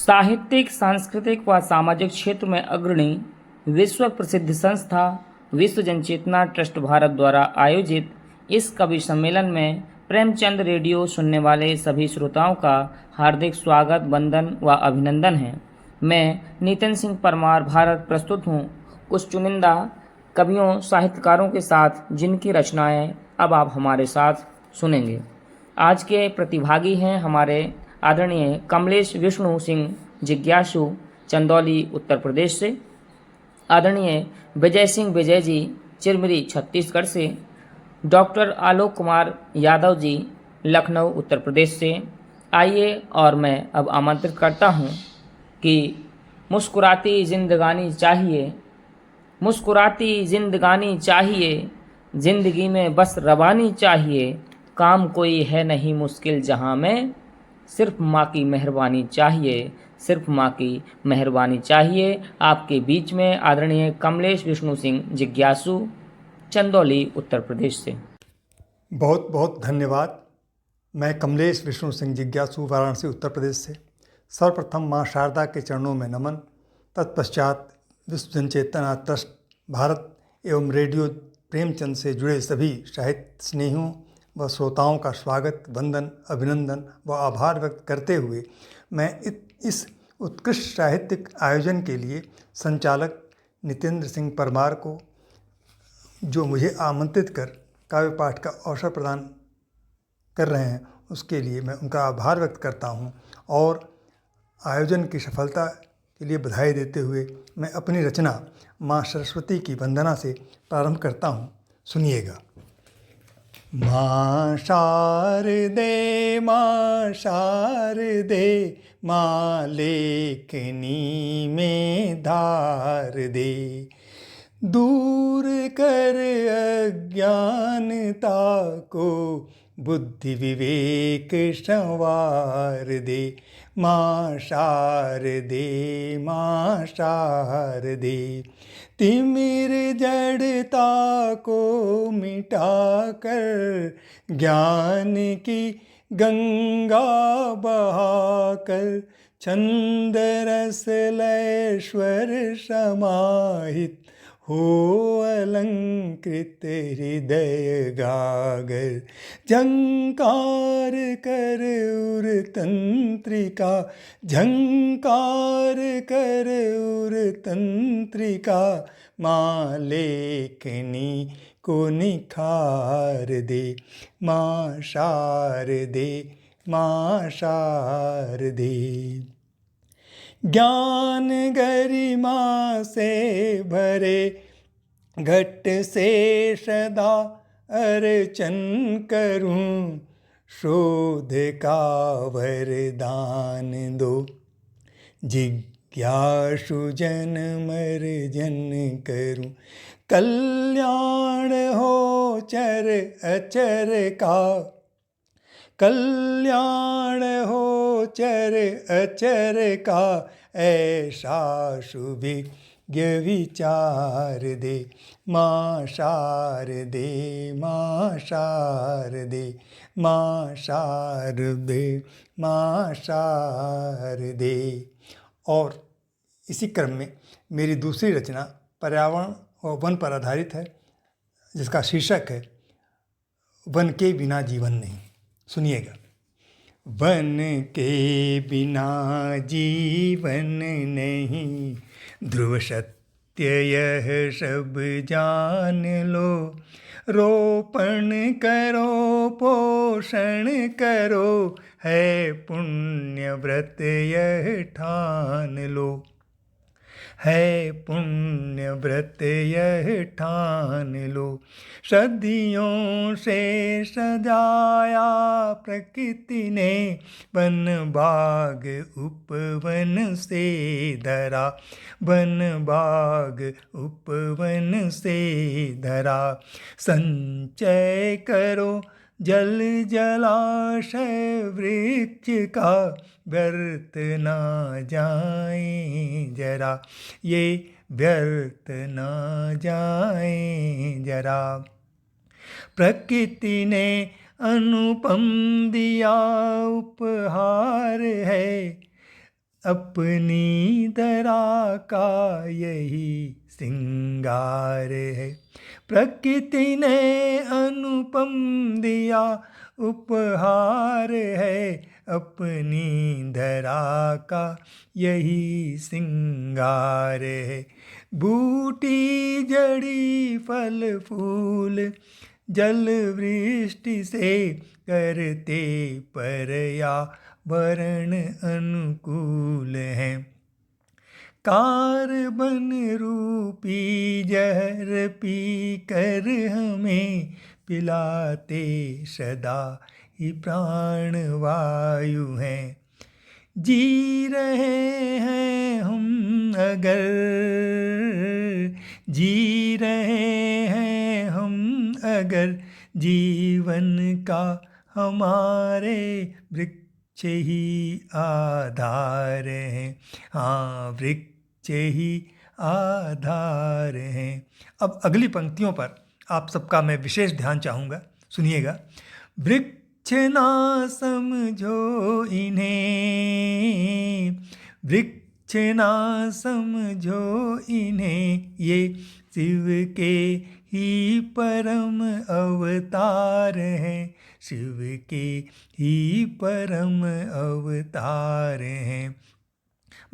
साहित्यिक, सांस्कृतिक व सामाजिक क्षेत्र में अग्रणी विश्व प्रसिद्ध संस्था विश्व जनचेतना ट्रस्ट भारत द्वारा आयोजित इस कवि सम्मेलन में प्रेमचंद रेडियो सुनने वाले सभी श्रोताओं का हार्दिक स्वागत, वंदन व अभिनंदन है। मैं नितिन सिंह परमार भारत प्रस्तुत हूँ कुछ चुनिंदा कवियों, साहित्यकारों के साथ जिनकी रचनाएं अब आप हमारे साथ सुनेंगे। आज के प्रतिभागी हैं हमारे आदरणीय कमलेश विष्णु सिंह जिज्ञासु, चंदौली उत्तर प्रदेश से। आदरणीय विजय सिंह विजय जी, चिरमिरी छत्तीसगढ़ से। डॉक्टर आलोक कुमार यादव जी, लखनऊ उत्तर प्रदेश से। आइए और मैं अब आमंत्रित करता हूं कि मुस्कुराती जिंदगानी चाहिए, मुस्कुराती जिंदगानी चाहिए, जिंदगी में बस रवानी चाहिए, काम कोई है नहीं मुश्किल जहां में, सिर्फ माँ की मेहरबानी चाहिए, सिर्फ माँ की मेहरबानी चाहिए। आपके बीच में आदरणीय कमलेश विष्णु सिंह जिज्ञासु, चंदौली उत्तर प्रदेश से। बहुत बहुत धन्यवाद। मैं कमलेश विष्णु सिंह जिज्ञासु, वाराणसी उत्तर प्रदेश से। सर्वप्रथम माँ शारदा के चरणों में नमन, तत्पश्चात विश्व जनचेतना ट्रस्ट भारत एवं रेडियो प्रेमचंद से जुड़े सभी साहित्य स्नेहियों व श्रोताओं का स्वागत, वंदन, अभिनंदन व आभार व्यक्त करते हुए मैं इस उत्कृष्ट साहित्यिक आयोजन के लिए संचालक नितेंद्र सिंह परमार को, जो मुझे आमंत्रित कर काव्य पाठ का अवसर प्रदान कर रहे हैं, उसके लिए मैं उनका आभार व्यक्त करता हूं और आयोजन की सफलता के लिए बधाई देते हुए मैं अपनी रचना माँ सरस्वती की वंदना से प्रारंभ करता हूं। सुनिएगा। माँ शारदे, माँ शारदे, माँ लेखनी में धार दे, दूर कर अज्ञानता को बुद्धि विवेक संवार दे। माँ शारदे, माँ शारदे, तिमिर जड़ता को मिटाकर ज्ञान की गंगा बहाकर, छंद रस लैश्वर समाहित हो अलंकृत हृदय गागर, झंकार कर उर तंत्रिका, झंकार कर उर तंत्रिका, माँ लेखनी को निखार दे। माँ शारदे, माँ शारदे, ज्ञान गरिमा से भरे घट से सदा अर्चन करूं, शोध का वरदान दो, जिज्ञासु जन मर्जन करूं, कल्याण हो चर अचर का, कल्याण हो चर अचर का, ऐसा सुविज्ञ विचार दे। माँ शारदे, माँ शारदे, माँ शारदे, माँ शारदे। और इसी क्रम में मेरी दूसरी रचना पर्यावरण और वन पर आधारित है, जिसका शीर्षक है वन के बिना जीवन नहीं। सुनिएगा। वन के बिना जीवन नहीं, ध्रुव सत्य यह सब जान लो, रोपण करो पोषण करो, है पुण्य व्रत यह ठान लो, है पुण्य व्रत यह ठान लो, सदियों से सजाया प्रकृति ने, वन बाग उपवन से धरा, वन बाग उपवन से धरा, संचय करो जल जलाशय वृक्ष का, व्यर्थ ना जाए जरा, ये व्यर्थ ना जाए जरा। प्रकृति ने अनुपम दिया उपहार है, अपनी धरा का यही श्रृंगार है। प्रकृति ने अनुपम दिया उपहार है, अपनी धरा का यही श्रृंगार है। बूटी जड़ी फल फूल जल वृष्टि से करते पर्यावरण अनुकूल है। कार्बन रूपी जहर पी कर हमें पिलाते सदा ही प्राण वायु हैं। जी रहे हैं हम अगर, जी रहे हैं हम अगर, जीवन का हमारे वृक्ष ही आधार हैं। हाँ, वृक्ष ही आधार हैं। अब अगली पंक्तियों पर आप सबका मैं विशेष ध्यान चाहूँगा, सुनिएगा। वृक्ष ना समझो इन्हें, वृक्ष ना समझो इन्हें, ये शिव के ही परम अवतार हैं, शिव के ही परम अवतार हैं।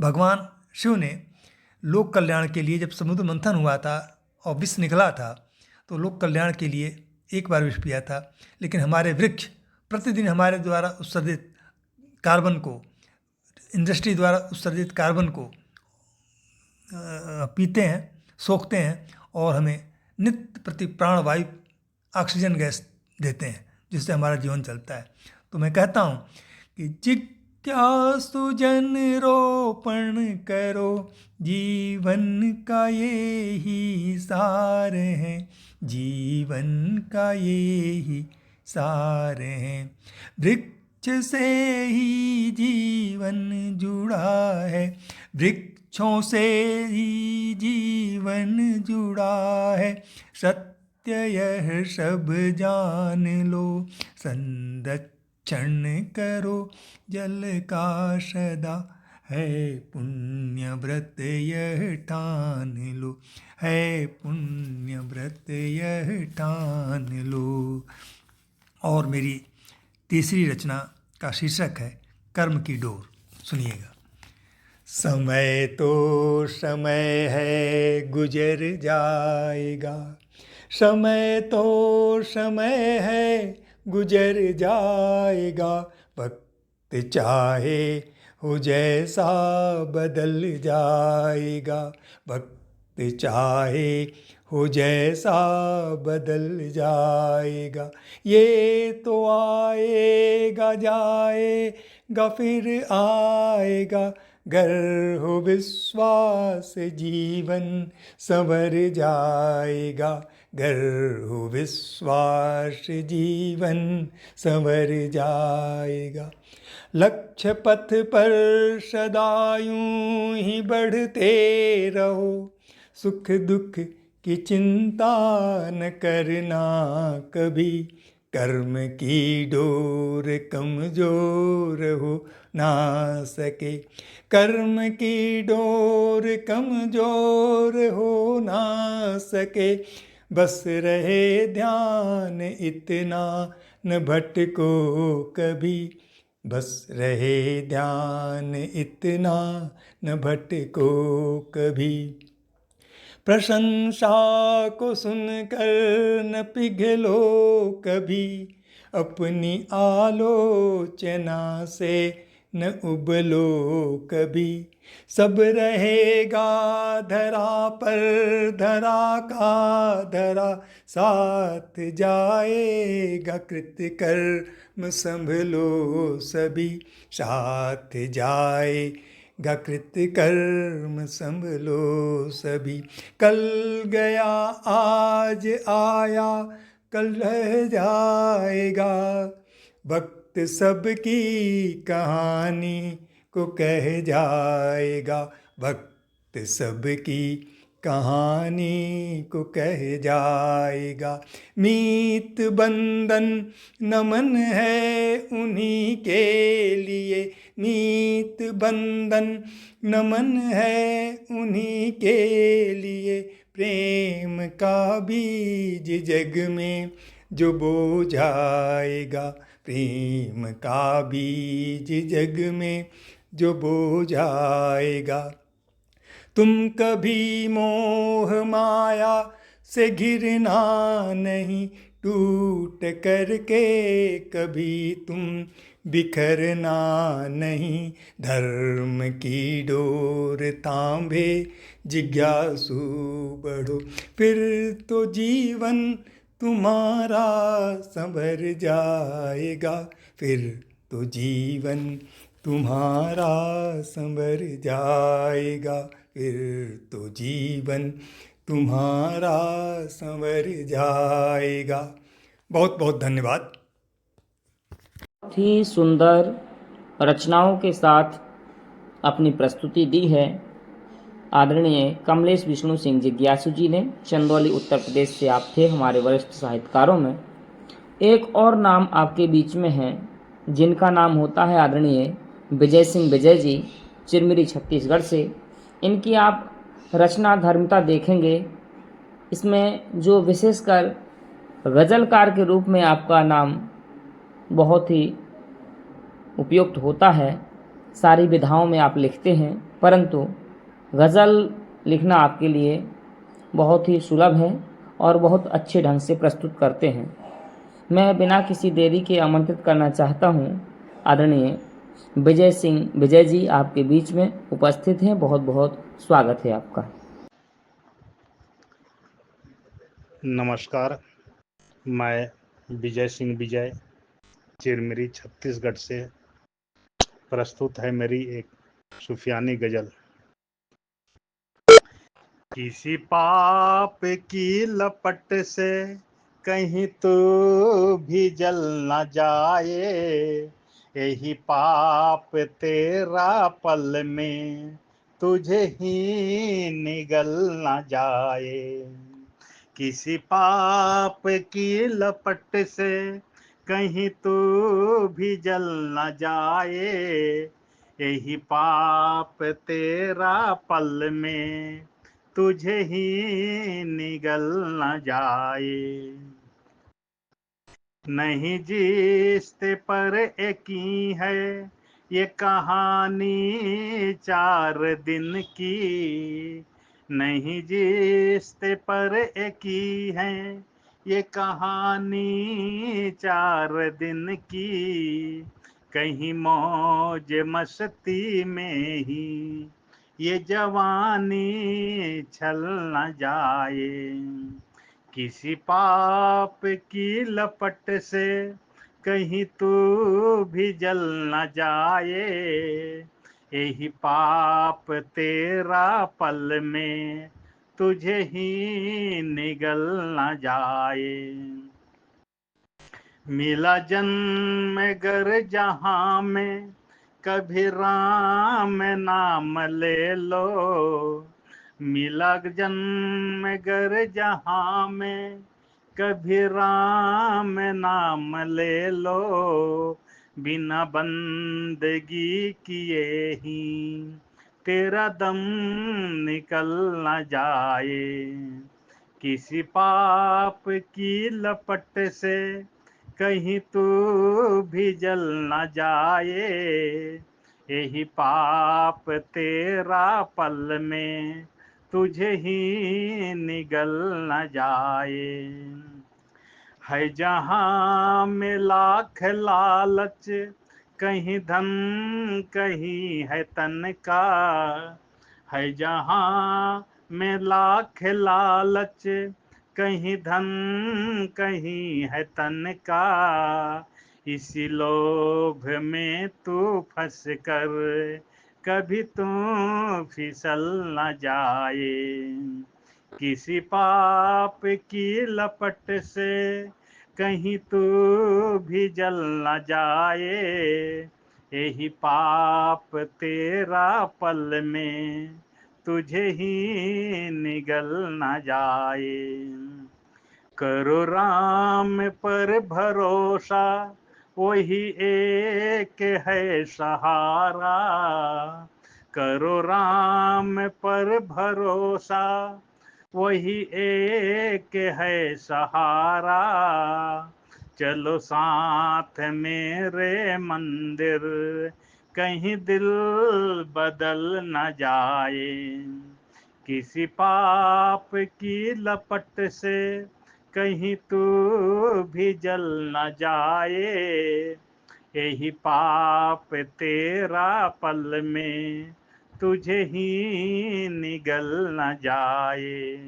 भगवान शिव ने लोक कल्याण के लिए जब समुद्र मंथन हुआ था और विष निकला था, तो लोक कल्याण के लिए एक बार विष पिया था। लेकिन हमारे वृक्ष प्रतिदिन हमारे द्वारा उत्सर्जित कार्बन को, इंडस्ट्री द्वारा उत्सर्जित कार्बन को पीते हैं, सोखते हैं और हमें नित्य प्रति प्राणवायु ऑक्सीजन गैस देते हैं, जिससे हमारा जीवन चलता है। तो मैं कहता हूँ कि जिज्ञासु जन रोपण करो, जीवन का ये ही सार है, जीवन का ये ही सार है। वृक्ष से ही जीवन जुड़ा है, वृक्षों से ही जीवन जुड़ा है। सत्य यह सब जान लो, संरक्षण करो जल का सदा, है पुण्य व्रत यह ठान लो, है पुण्य व्रत यह ठान लो। और मेरी तीसरी रचना का शीर्षक है कर्म की डोर। सुनिएगा। समय तो समय है गुजर जाएगा, समय तो समय है गुजर जाएगा, वक्त चाहे हो जैसा बदल जाएगा, वक्त चाहे हो जैसा बदल जाएगा। ये तो आएगा जाएगा फिर आएगा, गर हो विश्वास जीवन संवर जाएगा, गर हो विश्वास जीवन संवर जाएगा। लक्ष्य पथ पर सदा यूं ही बढ़ते रहो, सुख दुख की चिंता न करना कभी, कर्म की डोर कमजोर हो ना सके, कर्म की डोर कमजोर हो ना सके। बस रहे ध्यान इतना न भटको कभी, बस रहे ध्यान इतना न भटको कभी। प्रशंसा को सुनकर न पिघलो कभी, अपनी आलोचना से न उबलो कभी। सब रहेगा धरा पर धरा का धरा, साथ जाएगा कृतकर्म संभलो सभी, साथ जाएगा कृतकर्म संभलो सभी। कल गया आज आया कल रह जाएगा, वक्त सबकी कहानी को कह जाएगा, वक्त सबकी कहानी को कह जाएगा। मीत बंधन नमन है उन्हीं के लिए, मीत बंधन नमन है उन्हीं के लिए। प्रेम का बीज जग में जो बो जाएगा, प्रेम का बीज जग में जो बो जाएगा। तुम कभी मोह माया से घिरना नहीं, टूट करके कभी तुम बिखरना नहीं। धर्म की डोर थामे जिज्ञासु बढ़ो, फिर तो जीवन तुम्हारा संवर जाएगा, फिर तो जीवन तुम्हारा संवर जाएगा, फिर तो जीवन तुम्हारा संवर जाएगा। बहुत बहुत धन्यवाद। बहुत ही सुंदर रचनाओं के साथ अपनी प्रस्तुति दी है आदरणीय कमलेश विष्णु सिंह जिज्ञासु जी ने। चंदौली उत्तर प्रदेश से आप थे हमारे वरिष्ठ साहित्यकारों में। एक और नाम आपके बीच में है जिनका नाम होता है आदरणीय विजय सिंह विजय जी, चिरमिरी छत्तीसगढ़ से। इनकी आप रचना धर्मिता देखेंगे, इसमें जो विशेषकर गज़लकार के रूप में आपका नाम बहुत ही उपयुक्त होता है। सारी विधाओं में आप लिखते हैं, परंतु गज़ल लिखना आपके लिए बहुत ही सुलभ है और बहुत अच्छे ढंग से प्रस्तुत करते हैं। मैं बिना किसी देरी के आमंत्रित करना चाहता हूं आदरणीय विजय सिंह विजय जी आपके बीच में उपस्थित हैं। बहुत बहुत स्वागत है आपका। नमस्कार, मैं विजय सिंह विजय, चिरमिरी छत्तीसगढ़ से। प्रस्तुत है मेरी एक सूफियानी गज़ल। किसी पाप की लपट से कहीं तो भी जल न जाए, यही पाप तेरा पल में तुझे ही निगल न जाए। किसी पाप की लपट से कहीं तो भी जल न जाए, यही पाप तेरा पल में तुझे ही निगल न जाए। नहीं जिस्ते पर एक ही है ये कहानी 4 दिन की, नहीं जिस्ते पर एक ही है ये कहानी 4 दिन की। कहीं मौज मस्ती में ही ये जवानी छल न जाए। किसी पाप की लपट से कहीं तू भी जल न जाए, यही पाप तेरा पल में तुझे ही निगल न जाए। मिला जन्म गर जहां में कभी राम नाम ले लो, मिला जन्म गर जहां में कभी राम नाम ले लो। बिना बंदगी किए ही तेरा दम निकल न जाए। किसी पाप की लपट से कहीं तू भी जल न जाए, यही पाप तेरा पल में तुझे ही निगल न जाए। है जहां में लाख लालच, कहीं धन कहीं है तन का, है जहां में लाख लालच, कहीं धन कहीं है तन का। इसी लोभ में तू फंस कर कभी तू फिसल न जाए। किसी पाप की लपट से कहीं तू भी जल न जाए, यही पाप तेरा पल में तुझे ही निगल न जाए। करो राम पर भरोसा, वही एक है सहारा। करो राम पर भरोसा, वही एक है सहारा। चलो साथ मेरे मंदिर, कहीं दिल बदल न जाए। किसी पाप की लपट से कहीं तू भी जल न जाए। यही पाप तेरा पल में तुझे ही निगल न जाए।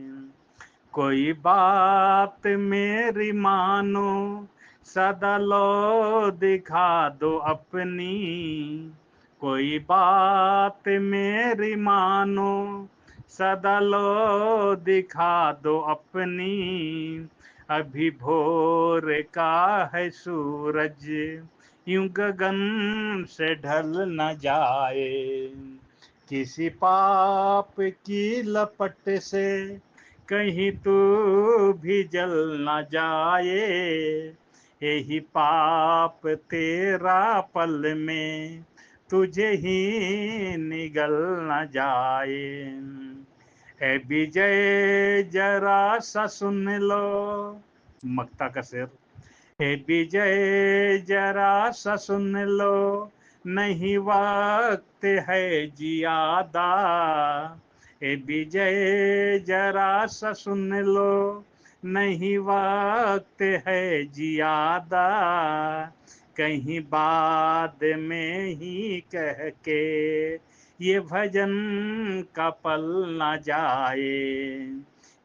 कोई बात मेरी मानो, सदा लो दिखा दो अपनी। कोई बात मेरी मानो, सदा लो दिखा दो अपनी। अभी भोर का है सूरज, यूं गगन से ढल न जाए। किसी पाप की लपट से कहीं तू भी जल न जाए। यही पाप तेरा पल में तुझे ही निगल न जाए। है विजय जरा सा सुन लो, मक्ता का शेर। हे विजय जरा सा सुन लो, नहीं वक्त है जियादा। हे विजय जरा सा सुन लो, नहीं वक्त है जियादा। कहीं बाद में ही कह के ये भजन का पल न जाए।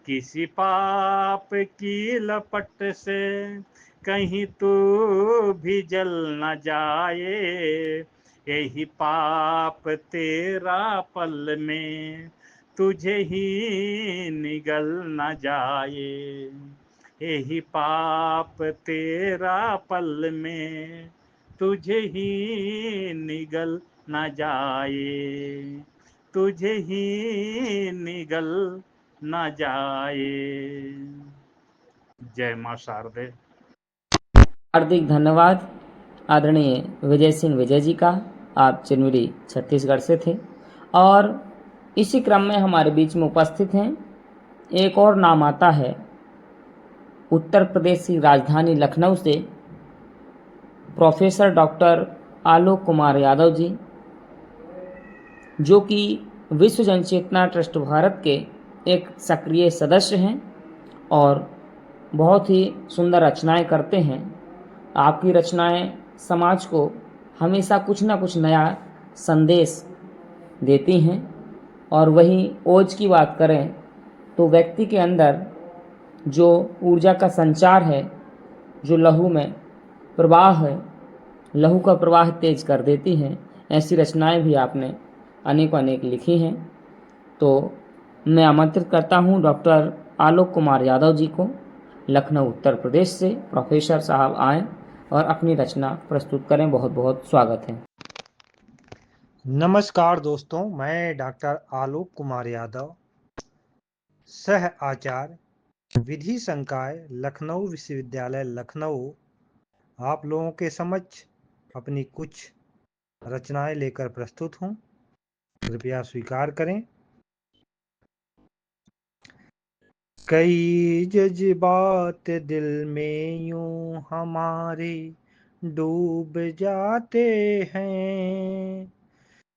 किसी पाप की लपट से कहीं तू भी जल न जाए। यही पाप तेरा पल में तुझे ही निगल न जाए। यही पाप तेरा पल में तुझे ही निगल न जाए। तुझे ही निगल न जाए। जय मां शारदे। हार्दिक धन्यवाद आदरणीय विजय सिंह विजय जी का। आप चिरमिरी छत्तीसगढ़ से थे और इसी क्रम में हमारे बीच में उपस्थित हैं एक और नाम आता है उत्तर प्रदेश की राजधानी लखनऊ से प्रोफेसर डॉक्टर आलोक कुमार यादव जी, जो कि विश्व जनचेतना ट्रस्ट भारत के एक सक्रिय सदस्य हैं और बहुत ही सुंदर रचनाएं करते हैं। आपकी रचनाएं समाज को हमेशा कुछ ना कुछ नया संदेश देती हैं। और वहीं ओज की बात करें तो व्यक्ति के अंदर जो ऊर्जा का संचार है, जो लहू में प्रवाह है, लहू का प्रवाह तेज कर देती हैं, ऐसी रचनाएं भी आपने अनेकों अनेक लिखी हैं। तो मैं आमंत्रित करता हूं डॉक्टर आलोक कुमार यादव जी को, लखनऊ उत्तर प्रदेश से। प्रोफेसर साहब आएँ और अपनी रचना प्रस्तुत करें। बहुत बहुत स्वागत है। नमस्कार दोस्तों, मैं डॉक्टर आलोक कुमार यादव, सह आचार्य विधि संकाय लखनऊ विश्वविद्यालय लखनऊ, आप लोगों के समक्ष अपनी कुछ रचनाएं लेकर प्रस्तुत हूं। कृपया स्वीकार करें। कई जज्बात दिल में यूं हमारे डूब जाते हैं।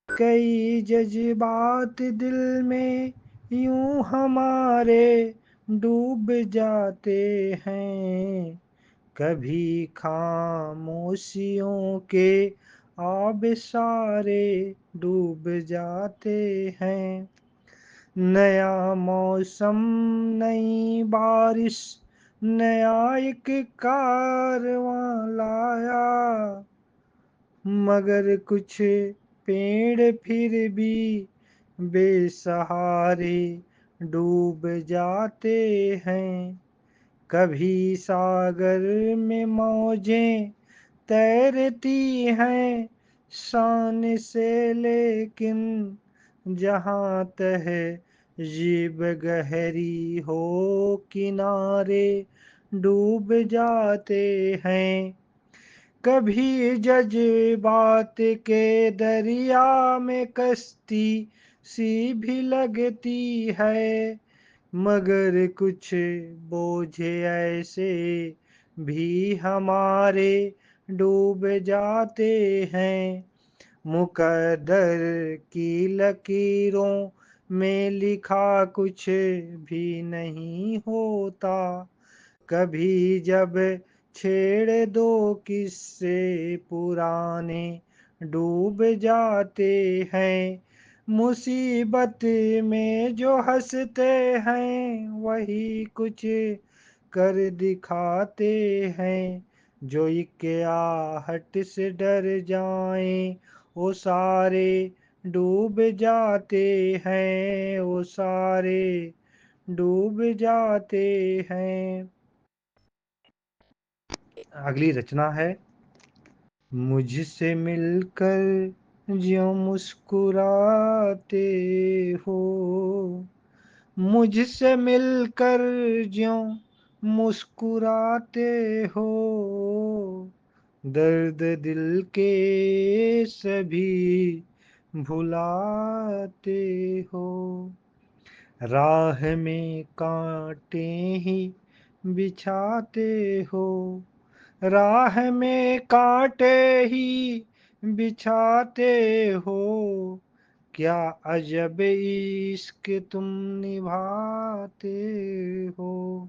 कई जज्बात दिल में यूं हमारे डूब जाते हैं। कभी खामोशियों के आबशारे डूब जाते हैं। नया मौसम, नई बारिश, नया एक कारवां लाया, मगर कुछ पेड़ फिर भी बेसहारे डूब जाते हैं। कभी सागर में मौजें तैरती हैं शान से, लेकिन जहाँ तह जीब गहरी हो किनारे डूब जाते हैं। कभी जज्बात के दरिया में कश्ती सी भी लगती है, मगर कुछ बोझे ऐसे भी हमारे डूब जाते हैं। मुकद्दर की लकीरों में लिखा कुछ भी नहीं होता। कभी जब छेड़ दो किस्से पुराने डूब जाते हैं। मुसीबत में जो हंसते हैं वही कुछ कर दिखाते हैं। जो एक आहट से डर जाएं वो सारे डूब जाते हैं, वो सारे डूब जाते हैं। अगली रचना है, मुझसे मिलकर ज्यों मुस्कुराते हो, मुझसे मिलकर ज्यों मुस्कुराते हो, दर्द दिल के सभी भुलाते हो। राह में कांटे ही बिछाते हो, राह में कांटे ही बिछाते हो। क्या अजब इश्क तुम निभाते हो।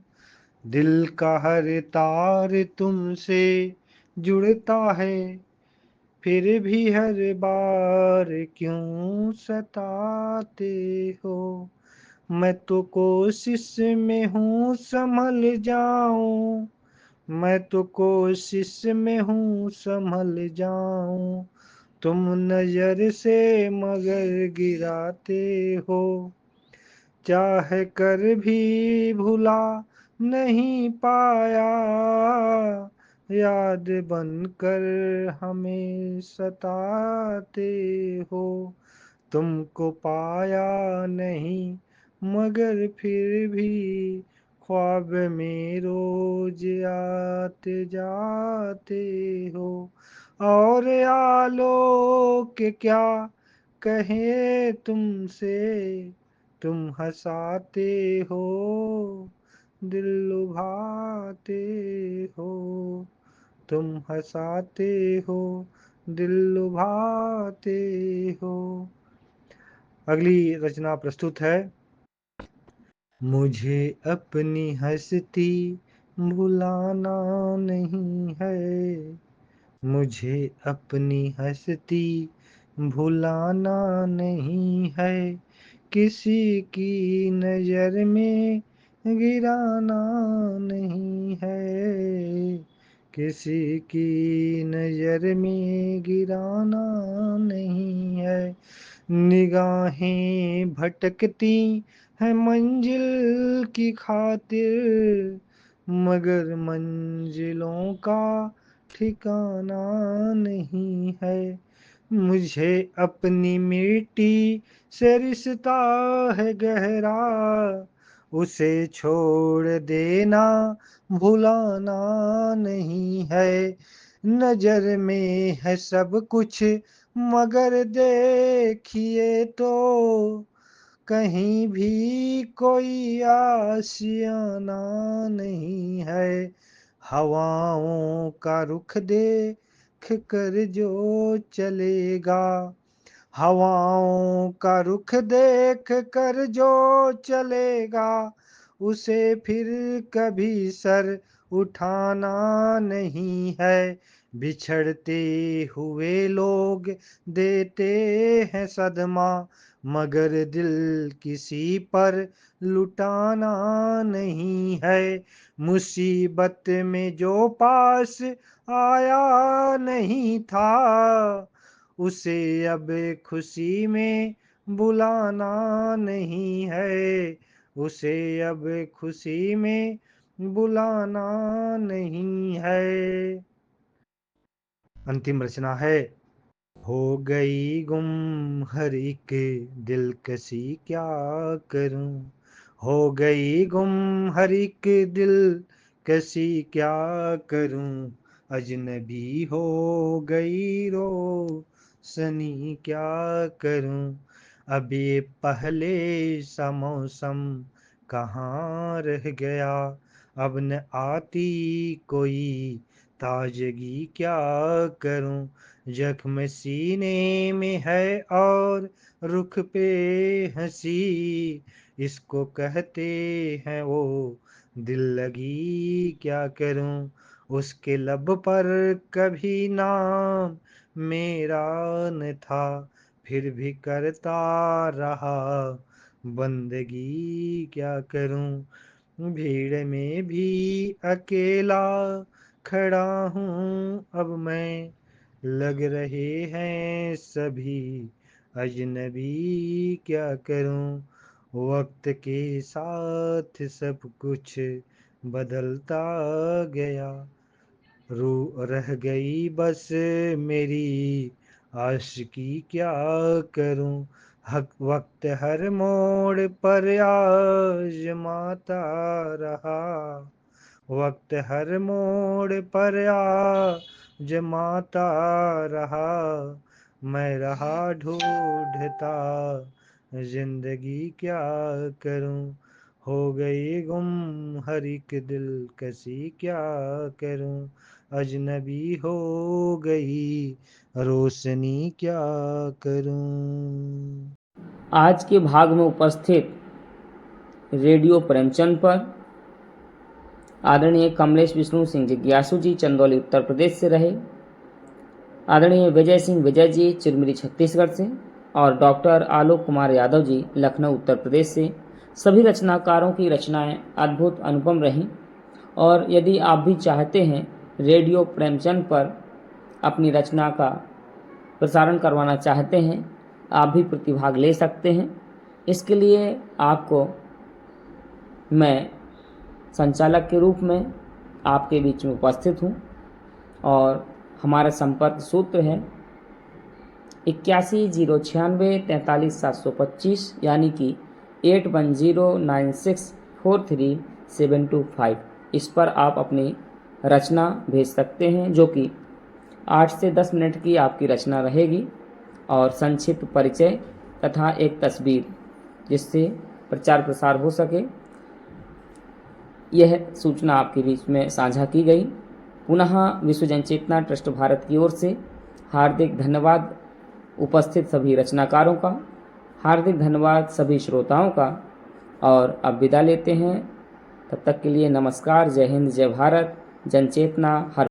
दिल का हर तार तुमसे जुड़ता है, फिर भी हर बार क्यों सताते हो। मैं तो कोशिश में हूँ संभल जाऊं, मैं तो कोशिश में हूँ संभल जाऊं, तुम नजर से मगर गिराते हो। चाह कर भी भुला नहीं पाया, याद बनकर हमें सताते हो। तुमको पाया नहीं मगर फिर भी ख्वाब में रोज आते जाते हो। और आलोक क्या कहे तुमसे, तुम हंसाते हो दिल लुभाते हो, तुम हंसाते हो दिल लुभाते हो। अगली रचना प्रस्तुत है, मुझे अपनी हंसती भुलाना नहीं है, मुझे अपनी हंसती भुलाना नहीं है, किसी की नजर में गिराना नहीं है, किसी की नजर में गिराना नहीं है। निगाहें भटकती है मंजिल की खातिर, मगर मंजिलों का ठिकाना नहीं है। मुझे अपनी मिट्टी से रिश्ता है गहरा, उसे छोड़ देना भुलाना नहीं है। नजर में है सब कुछ मगर देखिए तो कहीं भी कोई आशियाना नहीं है। हवाओं का रुख देख कर जो चलेगा, हवाओं का रुख देख कर जो चलेगा, उसे फिर कभी सर उठाना नहीं है। बिछड़ते हुए लोग देते हैं सदमा, मगर दिल किसी पर लुटाना नहीं है। मुसीबत में जो पास आया नहीं था, उसे अब खुशी में बुलाना नहीं है, उसे अब खुशी में बुलाना नहीं है। अंतिम रचना है, हो गई गुम हर एक दिलकशी क्या करूं, हो गई गुम हर एक दिलकशी क्या करूं, अजनबी हो गई रोशनी क्या करूं, अब ये पहले सा मौसम कहाँ रह गया, अब न आती कोई ताजगी क्या करूं, जख्म सीने में है और रुख पे हंसी, इसको कहते हैं वो दिल लगी क्या करूं, उसके लब पर कभी नाम मेरा न था, फिर भी करता रहा बंदगी क्या करूं, भीड़ में भी अकेला खड़ा हूँ अब मैं, लग रहे हैं सभी अजनबी क्या करूं, वक्त के साथ सब कुछ बदलता गया, रू रह गई बस मेरी आशिकी क्या करूं, हक वक्त हर मोड़ पर आजमाता रहा, वक्त हर मोड़ पर आजमाता रहा, मैं रहा ढूंढता जिंदगी क्या करूं, हो गई गुम हर एक दिलकशी क्या करूं, अजनबी हो गई रोशनी क्या करूं। आज के भाग में उपस्थित रेडियो प्रेमचंद पर आदरणीय कमलेश विष्णु सिंह जिज्ञासु जी चंदौली उत्तर प्रदेश से रहे, आदरणीय विजय सिंह विजय जी चिरमिरी छत्तीसगढ़ से और डॉक्टर आलोक कुमार यादव जी लखनऊ उत्तर प्रदेश से। सभी रचनाकारों की रचनाएं अद्भुत अनुपम रहीं और यदि आप भी चाहते हैं रेडियो प्रेमचंद पर अपनी रचना का प्रसारण करवाना चाहते हैं, आप भी प्रतिभाग ले सकते हैं। इसके लिए आपको मैं संचालक के रूप में आपके बीच में उपस्थित हूँ और हमारा संपर्क सूत्र है 8109634725 यानी कि 8109643725। इस पर आप अपनी रचना भेज सकते हैं, जो कि 8 से 10 मिनट की आपकी रचना रहेगी और संक्षिप्त परिचय तथा एक तस्वीर जिससे प्रचार प्रसार हो सके, यह सूचना आपके बीच में साझा की गई। पुनः विश्व जनचेतना ट्रस्ट भारत की ओर से हार्दिक धन्यवाद उपस्थित सभी रचनाकारों का, हार्दिक धन्यवाद सभी श्रोताओं का और अब विदा लेते हैं। तब तक के लिए नमस्कार, जय हिंद, जय भारत, जनचेतना हर